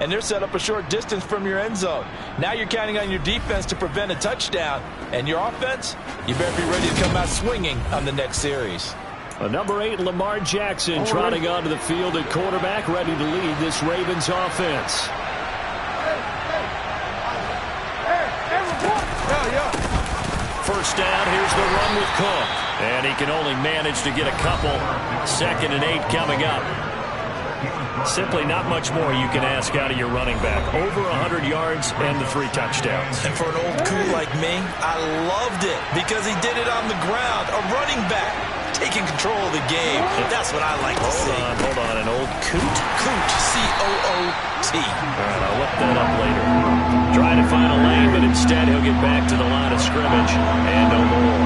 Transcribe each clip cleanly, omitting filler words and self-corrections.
and they're set up a short distance from your end zone. Now you're counting on your defense to prevent a touchdown, and your offense, you better be ready to come out swinging on the next series. Number 8, Lamar Jackson, trotting onto the field at quarterback, ready to lead this Ravens offense. First down, here's the run with Cook. And he can only manage to get a couple. 2nd and 8 coming up. Simply not much more you can ask out of your running back. Over 100 yards and the 3 touchdowns. And for an old coot like me, I loved it because he did it on the ground. A running back taking control of the game. That's what I like to see. Hold on. An old coot? Coot. C-O-O-T. All right, I'll look that up later. Trying to find a lane, but instead he'll get back to the line of scrimmage and no more.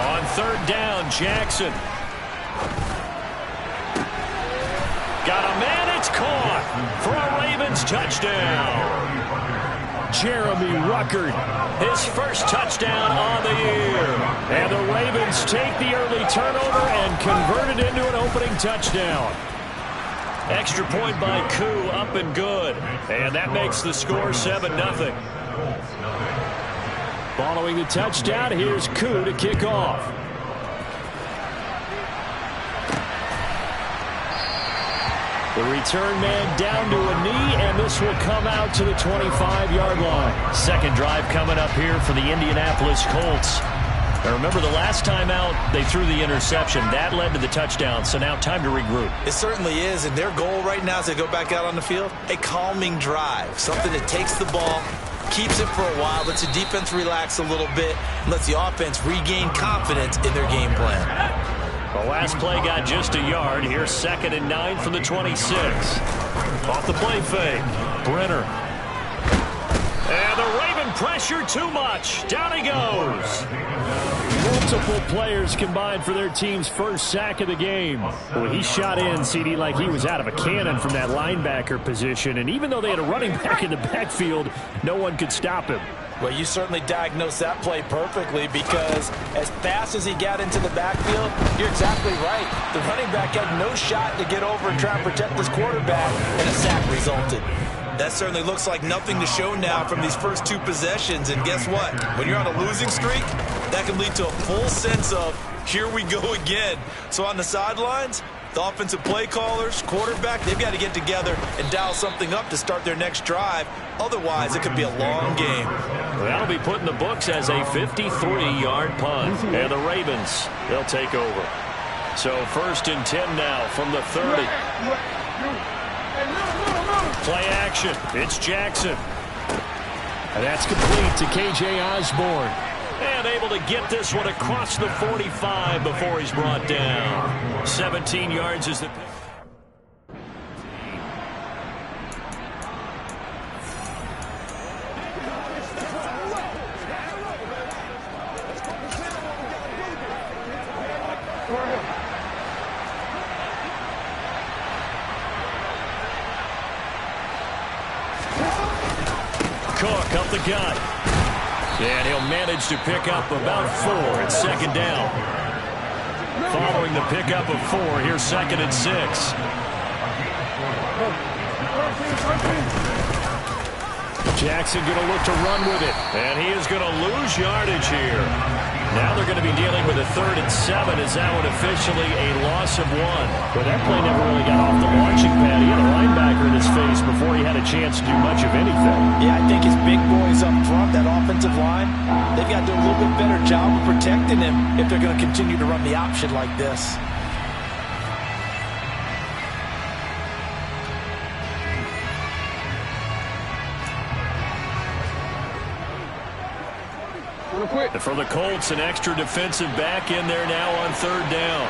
On 3rd down, Jackson. Got a man, it's caught for a Ravens touchdown. Jeremy Ruckert, his first touchdown on the year. And the Ravens take the early turnover and convert it into an opening touchdown. Extra point by Koo, up and good. And that makes the score 7-0. Following the touchdown, here's Koo to kick off. The return man down to a knee, and this will come out to the 25-yard line. Second drive coming up here for the Indianapolis Colts. Now remember, the last time out, they threw the interception. That led to the touchdown, so now time to regroup. It certainly is, and their goal right now as they go back out on the field, a calming drive, something that takes the ball, keeps it for a while, lets the defense relax a little bit, and lets the offense regain confidence in their game plan. The last play got just a yard. Here's 2nd and 9 from the 26. Off the play fake. Brenner. And the Raven pressure too much. Down he goes. Multiple players combined for their team's first sack of the game. Boy, he shot in, CD, like he was out of a cannon from that linebacker position. And even though they had a running back in the backfield, no one could stop him. Well, you certainly diagnosed that play perfectly because as fast as he got into the backfield, you're exactly right. The running back had no shot to get over and try and protect this quarterback, and a sack resulted. That certainly looks like nothing to show now from these first 2 possessions. And guess what? When you're on a losing streak, that can lead to a full sense of, here we go again. So on the sidelines, the offensive play callers, quarterback, they've got to get together and dial something up to start their next drive. Otherwise, it could be a long game. Well, that'll be put in the books as a 53-yard punt. And the Ravens, they'll take over. So 1st and 10 now from the 30. Play action. It's Jackson. And that's complete to K.J. Osborne. And able to get this one across the 45 before he's brought down. 17 yards is the pick. Cook up the gut. And he'll manage to pick up about 4 at 2nd down. Following the pickup of 4, here's 2nd and 6. Jackson going to look to run with it. And he is going to lose yardage here. Now they're going to be dealing with a 3rd and 7 as that one officially a loss of 1. But that play never really got off the launching pad. He had a linebacker in his face before he had a chance to do much of anything. Yeah, I think his big boys up front, that offensive line, they've got to do a little bit better job of protecting him if they're going to continue to run the option like this. And for the Colts, an extra defensive back in there now on 3rd down.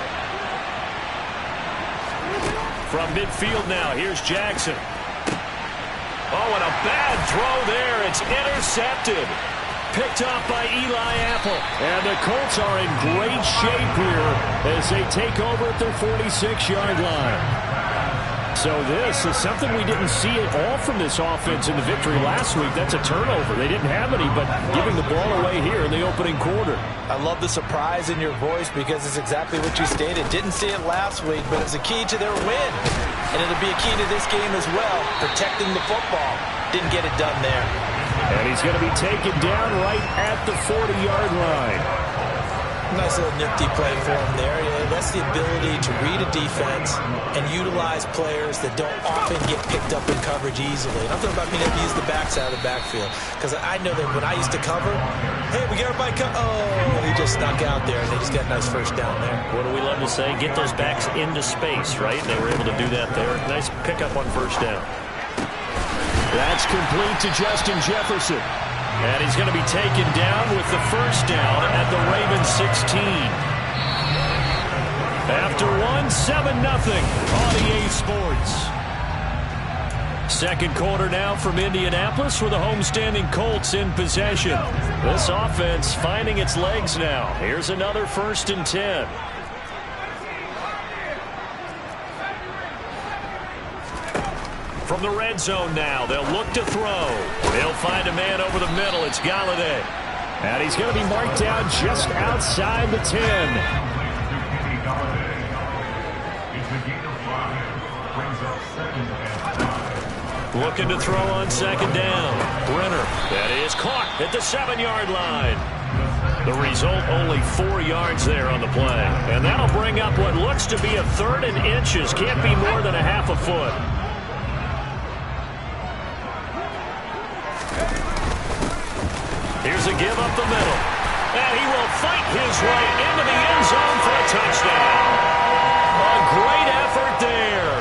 From midfield now, here's Jackson. Oh, and a bad throw there. It's intercepted. Picked off by Eli Apple. And the Colts are in great shape here as they take over at their 46-yard line. So this is something we didn't see at all from this offense in the victory last week. That's a turnover. They didn't have any, but giving the ball away here in the opening quarter. I love the surprise in your voice because it's exactly what you stated. Didn't see it last week, but it's a key to their win. And it'll be a key to this game as well, protecting the football. Didn't get it done there. And he's going to be taken down right at the 40-yard line. Nice little nifty play for him there. Yeah, that's the ability to read a defense and utilize players that don't often get picked up in coverage easily. And I'm talking about being able to use the backside of the backfield. Because I know that when I used to cover, hey, we got everybody oh, he just snuck out there, and they just got a nice first down there. What do we love to say? Get those backs into space, right? They were able to do that there. Nice pickup on first down. That's complete to Justin Jefferson. And he's going to be taken down with the first down at the Ravens 16. After one, 7-0 on EA Sports. Second quarter now from Indianapolis with the homestanding Colts in possession. This offense finding its legs now. Here's another 1st and 10. From the red zone now, they'll look to throw. They'll find a man over the middle. It's Galladay. And he's going to be marked down just outside the 10. Looking to throw on second down. Brenner. That is caught at the 7-yard line. The result, only 4 yards there on the play. And that'll bring up what looks to be a 3rd and inches. Can't be more than a half a foot. Here's a give up the middle. And he will fight his way into the end zone for a touchdown. A great effort there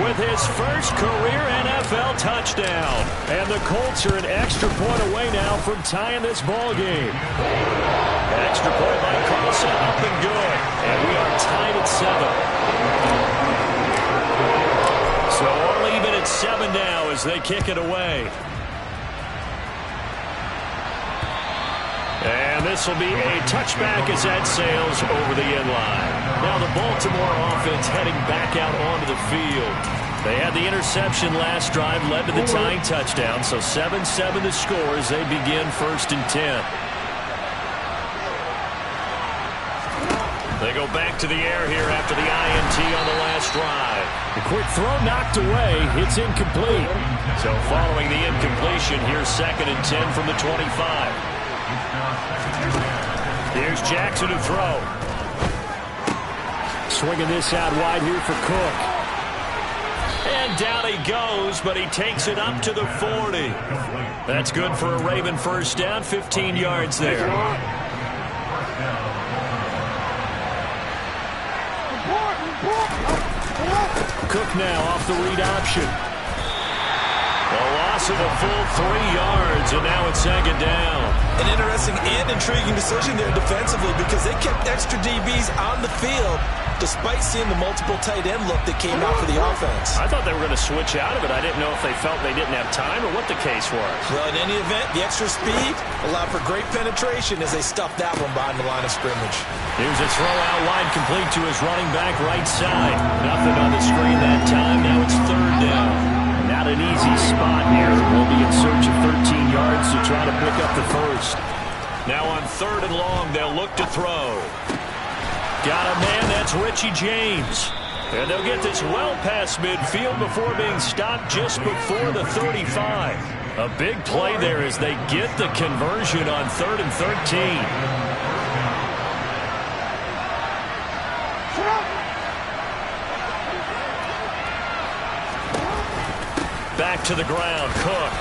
with his first career NFL touchdown. And the Colts are an extra point away now from tying this ball game. Extra point by Carlson, up and good. And we are tied at 7. So only even at 7 now as they kick it away. And this will be a touchback as that sails over the end line. Now the Baltimore offense heading back out onto the field. They had the interception last drive, led to the tying touchdown. So 7-7 the score as they begin 1st and 10. They go back to the air here after the INT on the last drive. The quick throw knocked away. It's incomplete. So following the incompletion, here's 2nd and 10 from the 25. Here's Jackson to throw. Swinging this out wide here for Cook. And down he goes, but he takes it up to the 40. That's good for a Raven first down, 15 yards there. Cook now off the read option. A loss of a full 3 yards, and now it's 2nd down. An interesting and intriguing decision there defensively because they kept extra DBs on the field despite seeing the multiple tight end look that came out for the offense. I thought they were going to switch out of it. I didn't know if they felt they didn't have time or what the case was. Well, in any event, the extra speed allowed for great penetration as they stuffed that one behind the line of scrimmage. Here's a throw out wide complete to his running back right side. Nothing on the screen that time. Now it's 3rd down. Not an easy spot here. We'll be in search of 13 yards to try to pick up the first. Now on 3rd and long, they'll look to throw. Got a man, that's Richie James. And they'll get this well past midfield before being stopped just before the 35. A big play there as they get the conversion on 3rd and 13. Back to the ground, Cook.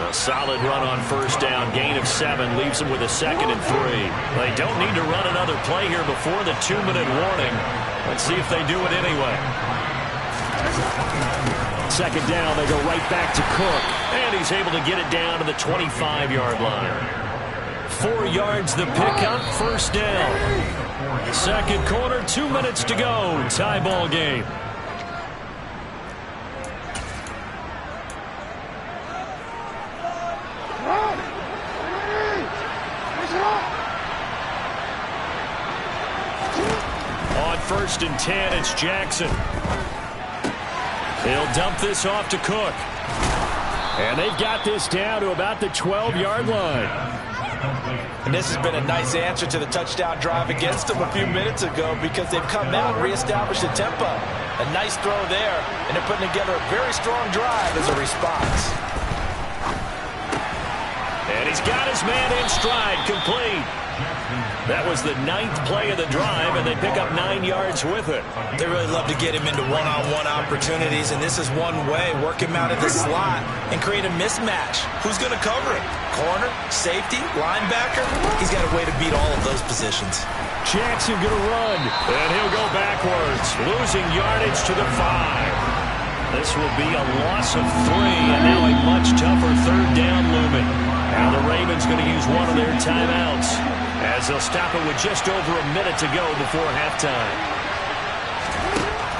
A solid run on first down. Gain of 7 leaves them with a 2nd and 3. They don't need to run another play here before the 2-minute warning. Let's see if they do it anyway. 2nd down, they go right back to Cook. And he's able to get it down to the 25-yard line. 4 yards the pickup, first down. Second quarter, 2 minutes to go. Tie ball game. On 1st and 10, it's Jackson. He'll dump this off to Cook. And they've got this down to about the 12-yard line. And this has been a nice answer to the touchdown drive against them a few minutes ago because they've come out and reestablished the tempo. A nice throw there, and they're putting together a very strong drive as a response. And he's got his man in stride, complete. That was the 9th play of the drive, and they pick up 9 yards with it. They really love to get him into one-on-one opportunities, and this is one way. Work him out of the slot and create a mismatch. Who's going to cover him? Corner, safety, linebacker? He's got a way to beat all of those positions. Jackson going to run, and he'll go backwards, losing yardage to the 5. This will be a loss of 3, and now a much tougher 3rd down looming. Now the Ravens going to use one of their timeouts as they'll stop it with just over a minute to go before halftime.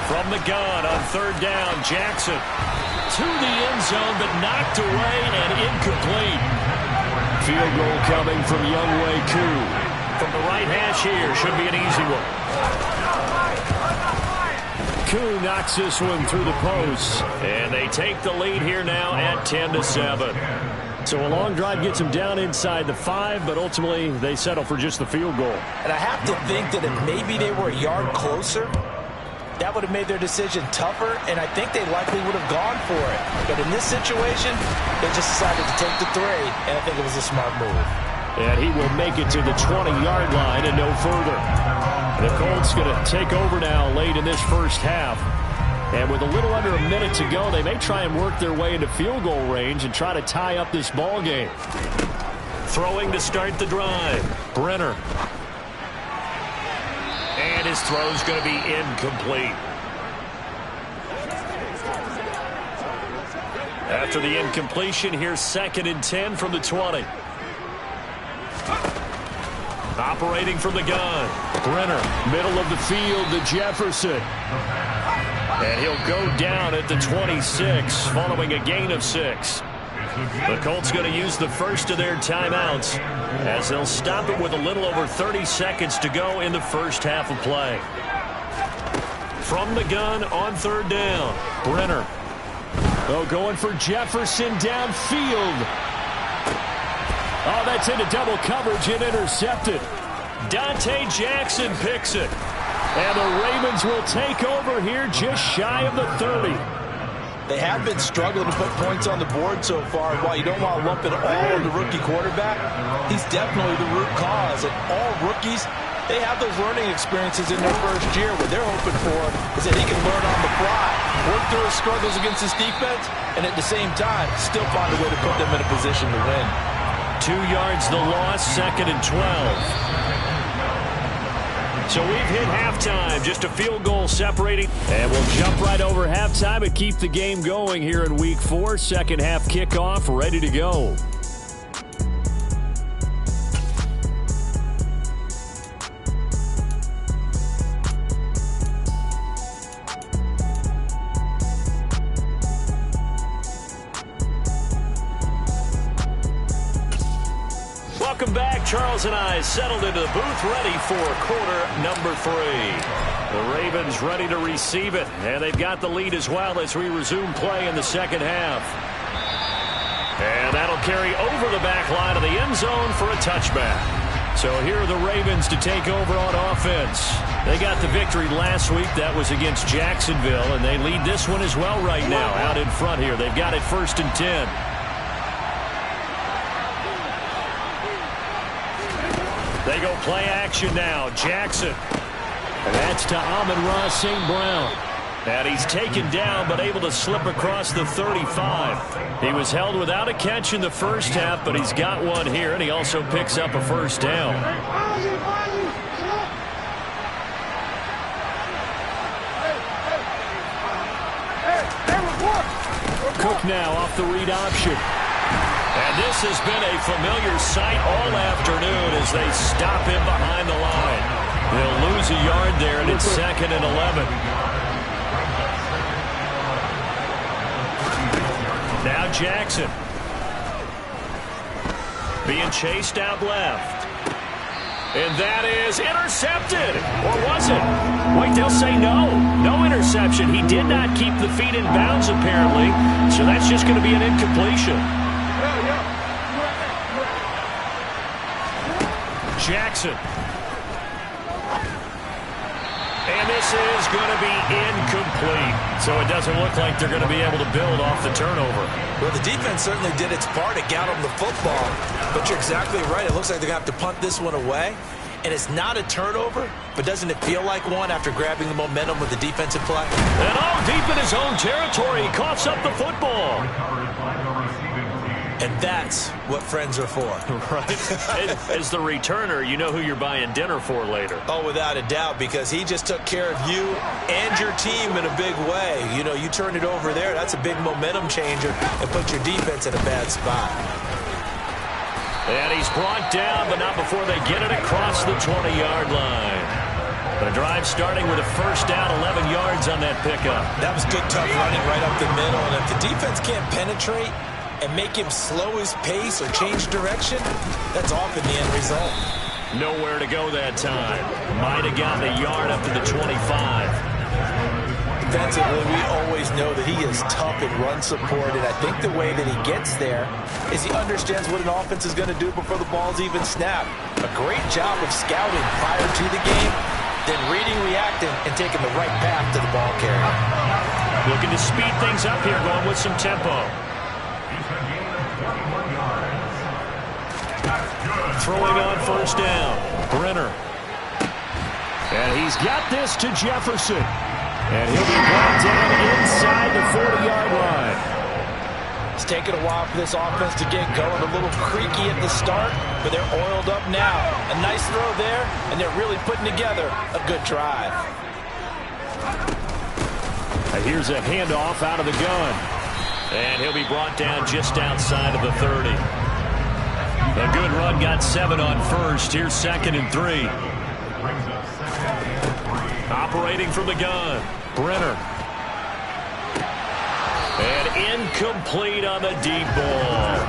From the gun on 3rd down, Jackson to the end zone, but knocked away and incomplete. Field goal coming from Younghoe Koo. From the right hash here, should be an easy one. Koo knocks this one through the post, and they take the lead here now at 10-7. So a long drive gets them down inside the 5, but ultimately they settle for just the field goal. And I have to think that if maybe they were a yard closer, that would have made their decision tougher, and I think they likely would have gone for it. But in this situation, they just decided to take the 3, and I think it was a smart move. And he will make it to the 20-yard line and no further. The Colts going to take over now late in this first half. And with a little under a minute to go, they may try and work their way into field goal range and try to tie up this ball game. Throwing to start the drive, Brenner. And his throw's going to be incomplete. After the incompletion, here's 2nd and 10 from the 20. Operating from the gun, Brenner, middle of the field to Jefferson. And he'll go down at the 26 following a gain of 6. The Colts going to use the first of their timeouts as they'll stop it with a little over 30 seconds to go in the first half of play. From the gun on 3rd down, Brenner. Oh, going for Jefferson downfield. Oh, that's into double coverage and intercepted. Dante Jackson picks it. And the Ravens will take over here just shy of the 30. They have been struggling to put points on the board so far. While you don't want to lump it all on the rookie quarterback, he's definitely the root cause. And all rookies, they have those learning experiences in their first year. What they're hoping for is that he can learn on the fly, work through his struggles against this defense, and at the same time, still find a way to put them in a position to win. 2 yards the loss, 2nd and 12. So we've hit halftime, just a field goal separating. And we'll jump right over halftime and keep the game going here in Week 4. Second half kickoff, ready to go. Welcome back. Charles and I settled into the booth, ready for quarter number 3. The Ravens ready to receive it, and they've got the lead as well as we resume play in the second half. And that'll carry over the back line of the end zone for a touchback. So here are the Ravens to take over on offense. They got the victory last week. That was against Jacksonville, and they lead this one as well right now out in front here. They've got it 1st and 10. They go play action now. Jackson. And that's to Amon-Ra St. Brown. And he's taken down but able to slip across the 35. He was held without a catch in the first half, but he's got one here, and he also picks up a first down. Cook now off the read option. And this has been a familiar sight all afternoon as they stop him behind the line. They'll lose a yard there, and it's 2nd and 11. Now Jackson. Being chased out left. And that is intercepted. Or was it? Wait, they'll say no. No interception. reception. He did not keep the feet in bounds, apparently, so that's just going to be an incompletion. Jackson. And this is going to be incomplete. So it doesn't look like they're going to be able to build off the turnover. Well, the defense certainly did its part. It got them the football. But you're exactly right. It looks like they're going to have to punt this one away. And it's not a turnover, but doesn't it feel like one after grabbing the momentum with the defensive play? And deep in his own territory, he coughs up the football. And that's what friends are for. Right. As the returner, you know who you're buying dinner for later. Oh, without a doubt, because he just took care of you and your team in a big way. You know, you turned it over there. That's a big momentum changer and put your defense in a bad spot. And he's brought down, but not before they get it across the 20-yard line. The drive starting with a first down, 11 yards on that pickup. That was good, tough running right up the middle. And if the defense can't penetrate and make him slow his pace or change direction, that's often the end result. Nowhere to go that time. Might have gotten a yard up to the 25. Defensively, we always know that he is tough in run support, and I think the way that he gets there is he understands what an offense is going to do before the ball's even snapped. A great job of scouting prior to the game, then reading, reacting, and taking the right path to the ball carrier. Looking to speed things up here, going with some tempo. Throwing on first down, Brenner. And he's got this to Jefferson. And he'll be brought down inside the 40-yard line. It's taken a while for this offense to get going. A little creaky at the start, but they're oiled up now. A nice throw there, and they're really putting together a good drive. Here's a handoff out of the gun. And he'll be brought down just outside of the 30. A good run, got 7 on first. Here's 2nd and 3. Operating from the gun, Brenner. And incomplete on the deep ball.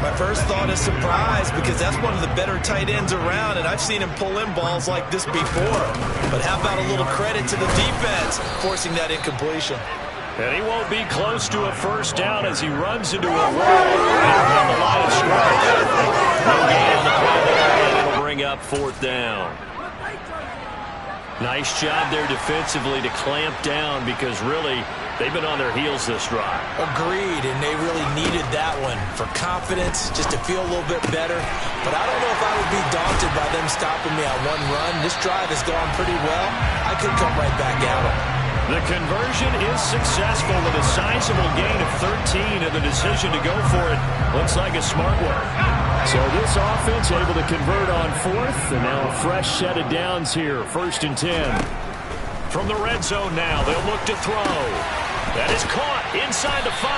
My first thought is surprise, because that's one of the better tight ends around, and I've seen him pull in balls like this before. But how about a little credit to the defense forcing that incompletion? And he won't be close to a first down as he runs into a wall right on the line of scrimmage. No gain on the play there, and it'll bring up 4th down. Nice job there defensively to clamp down, because really they've been on their heels this drive. Agreed, and they really needed that one for confidence, just to feel a little bit better. But I don't know if I would be daunted by them stopping me on one run. This drive has gone pretty well. I could come right back at them. The conversion is successful with a sizable gain of 13, and the decision to go for it looks like a smart one. So this offense able to convert on 4th, and now a fresh set of downs here, 1st and 10. From the red zone now, they'll look to throw. That is caught inside the 5.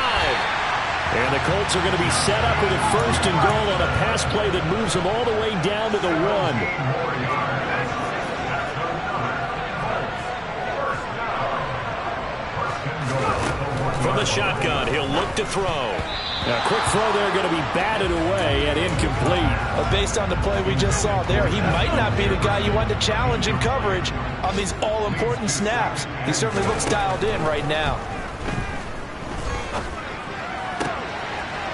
And the Colts are going to be set up with a 1st and goal on a pass play that moves them all the way down to the 1. From the shotgun, he'll look to throw. Now, a quick throw there going to be batted away and incomplete. Based on the play we just saw there, he might not be the guy you want to challenge in coverage on these all-important snaps. He certainly looks dialed in right now.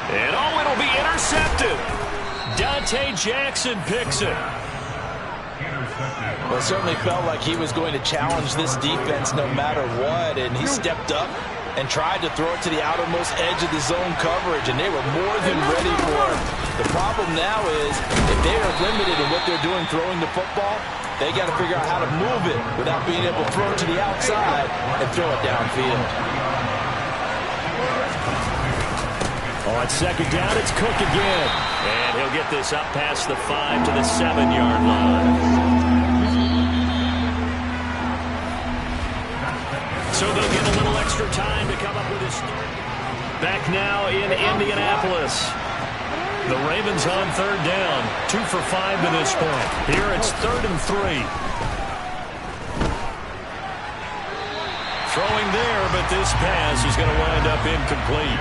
And it'll be intercepted. Dante Jackson picks it. Well, it certainly felt like he was going to challenge this defense no matter what, and he stepped up and tried to throw it to the outermost edge of the zone coverage, and they were more than ready for it. The problem now is, if they are limited in what they're doing throwing the football, they got to figure out how to move it without being able to throw it to the outside and throw it downfield. On 2nd down, it's Cook again. And he'll get this up past the 5 to the 7-yard line. So they'll get a little extra time to come up with his start. Back now in Indianapolis. The Ravens on 3rd down. 2 for 5 to this point. Here it's 3rd and 3. Throwing there, but this pass is going to wind up incomplete.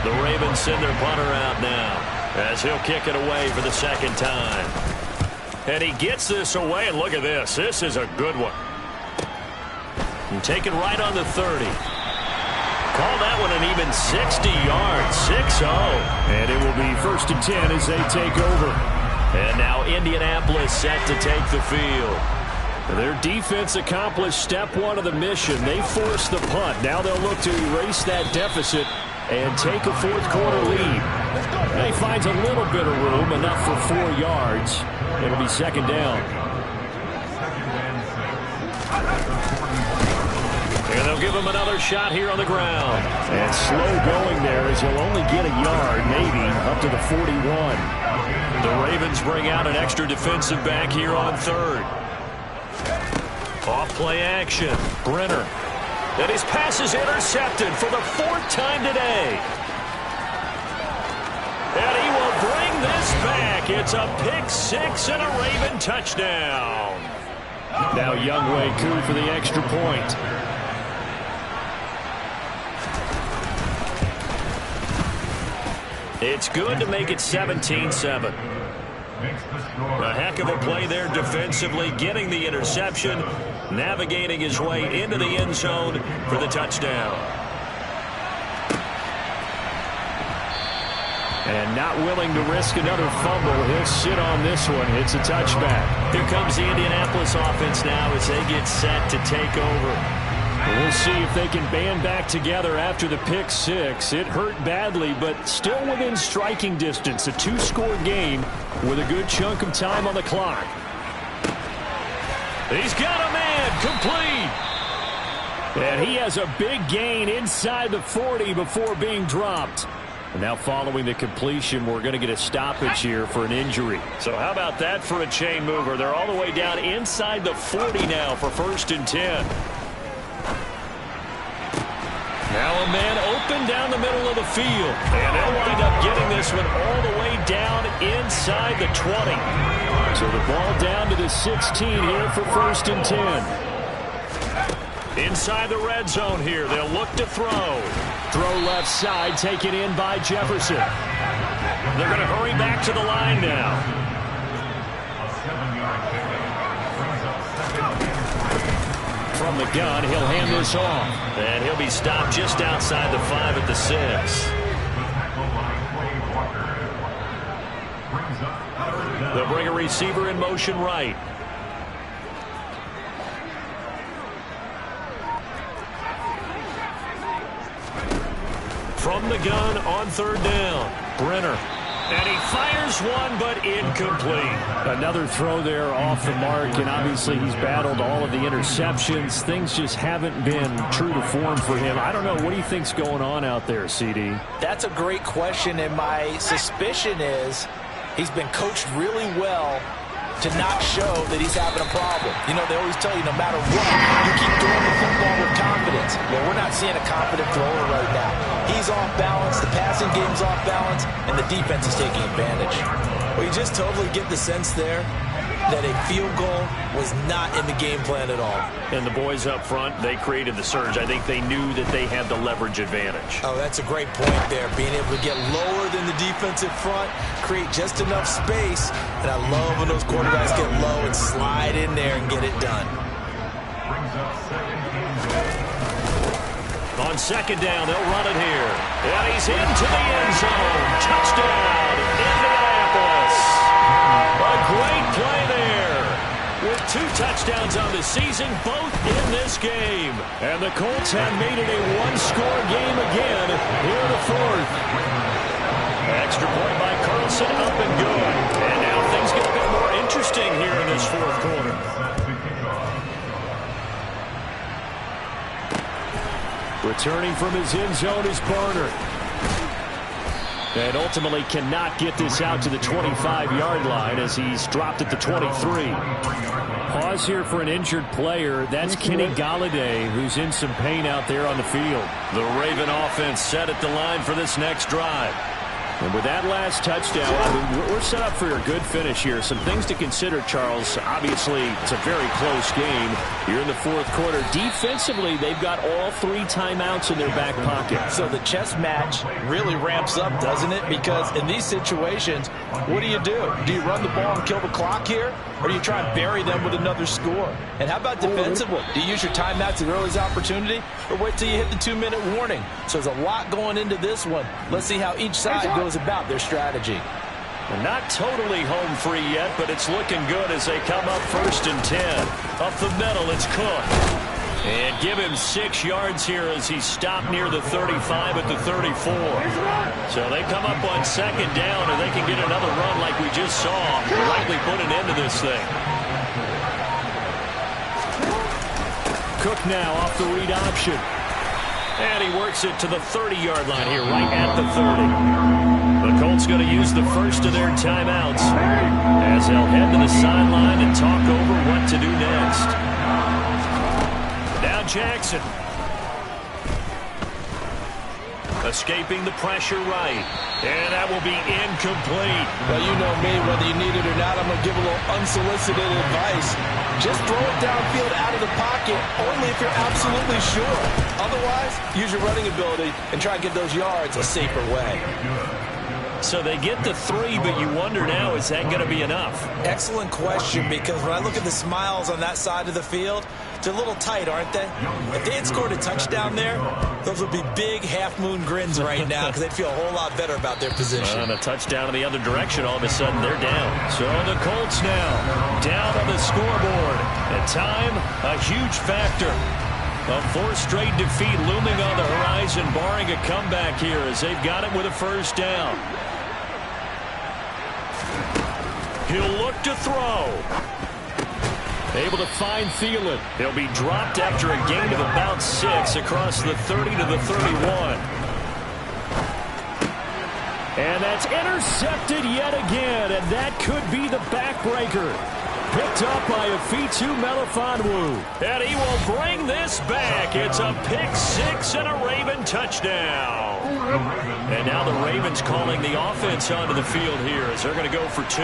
The Ravens send their punter out now as he'll kick it away for the 2nd time. And he gets this away, and look at this. This is a good one. And taken right on the 30. Call that one an even 60 yards, 6-0. And it will be 1st and 10 as they take over. And now Indianapolis set to take the field. Their defense accomplished step one of the mission. They forced the punt. Now they'll look to erase that deficit and take a fourth-quarter lead. And he finds a little bit of room, enough for 4 yards. It'll be 2nd down. And they'll give him another shot here on the ground. And slow going there as he'll only get a yard, maybe, up to the 41. The Ravens bring out an extra defensive back here on 3rd. Off play action. Brenner. And his pass is intercepted for the 4th time today. And he will bring this back. It's a pick 6 and a Raven touchdown. Now Younghoe Koo for the extra point. It's good to make it 17-7. A heck of a play there defensively, getting the interception, navigating his way into the end zone for the touchdown. And not willing to risk another fumble. He'll sit on this one. It's a touchback. Here comes the Indianapolis offense now as they get set to take over. We'll see if they can band back together after the pick 6. It hurt badly, but still within striking distance. A 2-score game with a good chunk of time on the clock. He's got a man complete. And he has a big gain inside the 40 before being dropped. And now following the completion, we're going to get a stoppage here for an injury. So how about that for a chain mover? They're all the way down inside the 40 now for 1st and 10. Now a man open down the middle of the field. And they'll wind up getting this one all the way down inside the 20. So the ball down to the 16 here for 1st and 10. Inside the red zone here. They'll look to throw. Throw left side, taken in by Jefferson. They're going to hurry back to the line now. From the gun, he'll hand this off. And he'll be stopped just outside the 5 at the 6. They'll bring a receiver in motion right. From the gun on 3rd down. Brenner. And he fires one, but incomplete. Another throw there off the mark, and obviously he's battled all of the interceptions. Things just haven't been true to form for him. I don't know. What do you think's going on out there, CD? That's a great question, and my suspicion is he's been coached really well to not show that he's having a problem. You know, they always tell you no matter what, you keep throwing the football with confidence. Well, we're not seeing a confident thrower right now. He's off balance, the passing game's off balance, and the defense is taking advantage. Well, you just totally get the sense there that a field goal was not in the game plan at all. And the boys up front, they created the surge. I think they knew that they had the leverage advantage. Oh, that's a great point there. Being able to get lower than the defensive front, create just enough space. And I love when those quarterbacks get low and slide in there and get it done. On 2nd down, they'll run it here. And he's into the end zone. Touchdown, Indianapolis. A great play there. With 2 touchdowns on the season, both in this game. And the Colts have made it a 1-score game again here in the 4th. Extra point by Carlson, up and good. And now things get a bit more interesting here in this 4th quarter. Returning from his end zone is Barner. And ultimately cannot get this out to the 25-yard line as he's dropped at the 23. Pause here for an injured player. That's Kenny Galladay, who's in some pain out there on the field. The Raven offense set at the line for this next drive. And with that last touchdown, I mean, we're set up for a good finish here. Some things to consider, Charles. Obviously, it's a very close game. You're in the fourth quarter. Defensively, they've got all 3 timeouts in their back pocket. So the chess match really ramps up, doesn't it? Because in these situations, what do? Do you run the ball and kill the clock here? Or do you try and bury them with another score? And how about defensively? Do you use your timeouts at earliest opportunity? Or wait till you hit the 2-minute warning? So there's a lot going into this one. Let's see how each side goes about their strategy. Well, not totally home free yet, but it's looking good as they come up 1st and 10. Up the middle, it's Cook. And give him 6 yards here as he's stopped near the 35 at the 34. So they come up on 2nd down, and they can get another run like we just saw. Likely put an end to this thing. Cook now off the read option. And he works it to the 30-yard line here, right at the 30. The Colts going to use the first of their timeouts as they'll head to the sideline and talk over what to do next. Now Jackson. Escaping the pressure right. And that will be incomplete. Well, you know me, whether you need it or not, I'm going to give a little unsolicited advice. Just throw it downfield out of the pocket, only if you're absolutely sure. Otherwise, use your running ability and try to get those yards a safer way. So they get the 3, but you wonder now, is that going to be enough? Excellent question, because when I look at the smiles on that side of the field, they're a little tight, aren't they? If they had scored a touchdown there, those would be big half-moon grins right now because they'd feel a whole lot better about their position. And a touchdown in the other direction, all of a sudden they're down. So the Colts now down on the scoreboard. At time, a huge factor. A 4th straight defeat looming on the horizon, barring a comeback here as they've got it with a 1st down. He'll look to throw. Able to find Thielen. He'll be dropped after a gain of about 6 across the 30 to the 31. And that's intercepted yet again, and that could be the backbreaker. Picked up by Afitu Melifonwu. And he will bring this back. It's a pick 6 and a Raven touchdown. And now the Ravens calling the offense onto the field here as they're going to go for 2.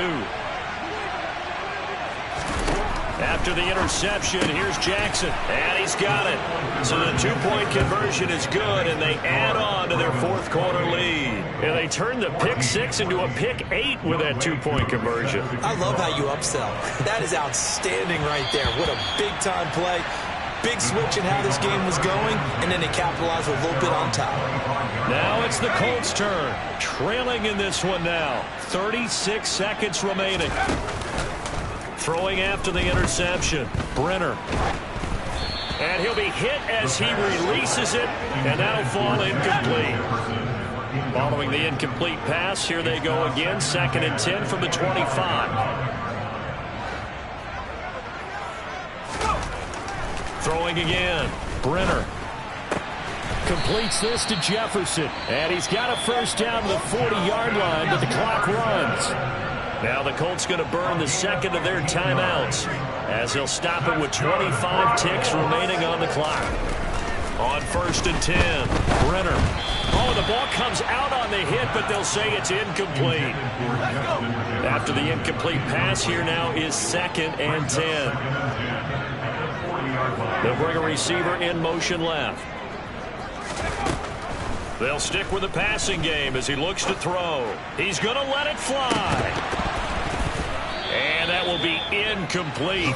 After the interception, here's Jackson. And he's got it. So the 2-point conversion is good, and they add on to their 4th quarter lead. And they turn the pick 6 into a pick 8 with that 2-point conversion. I love how you upsell. That is outstanding right there. What a big-time play. Big switch in how this game was going, and then they capitalized with a little bit on top. Now it's the Colts' turn. Trailing in this one now. 36 seconds remaining. Throwing after the interception. Brenner. And he'll be hit as he releases it, and that'll fall incomplete. Following the incomplete pass, here they go again. 2nd and 10 from the 25. Throwing again. Brenner. Completes this to Jefferson. And he's got a 1st down to the 40-yard line, but the clock runs. Now the Colts going to burn the 2nd of their timeouts as they'll stop it with 25 ticks remaining on the clock. On 1st and 10, Brenner. Oh, the ball comes out on the hit, but they'll say it's incomplete. After the incomplete pass, here now is 2nd and 10. They'll bring a receiver in motion left. They'll stick with the passing game as he looks to throw. He's going to let it fly. And that will be incomplete.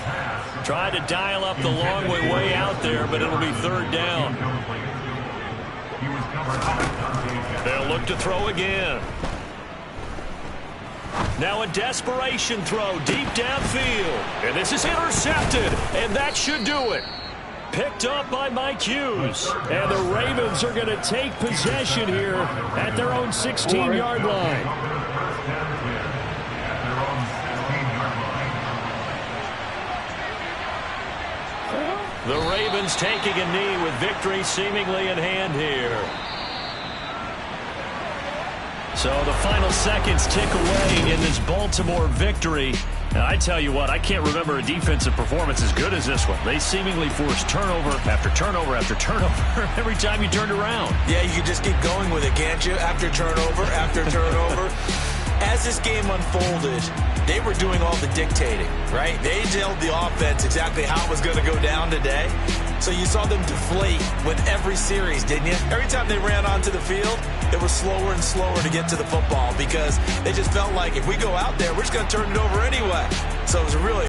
Tried to dial up the long way out there, but it'll be 3rd down. They'll look to throw again. Now a desperation throw deep downfield. And this is intercepted, and that should do it. Picked up by Mike Hughes. And the Ravens are going to take possession here at their own 16-yard line. The Ravens taking a knee with victory seemingly in hand here. So the final seconds tick away in this Baltimore victory. And I tell you what, I can't remember a defensive performance as good as this one. They seemingly forced turnover after turnover after turnover every time you turned around. Yeah, you can just keep going with it, can't you? After turnover, after turnover. As this game unfolded, they were doing all the dictating, right? They told the offense exactly how it was going to go down today. So you saw them deflate with every series, didn't you? Every time they ran onto the field, it was slower and slower to get to the football because they just felt like if we go out there, we're just going to turn it over anyway. So it was a really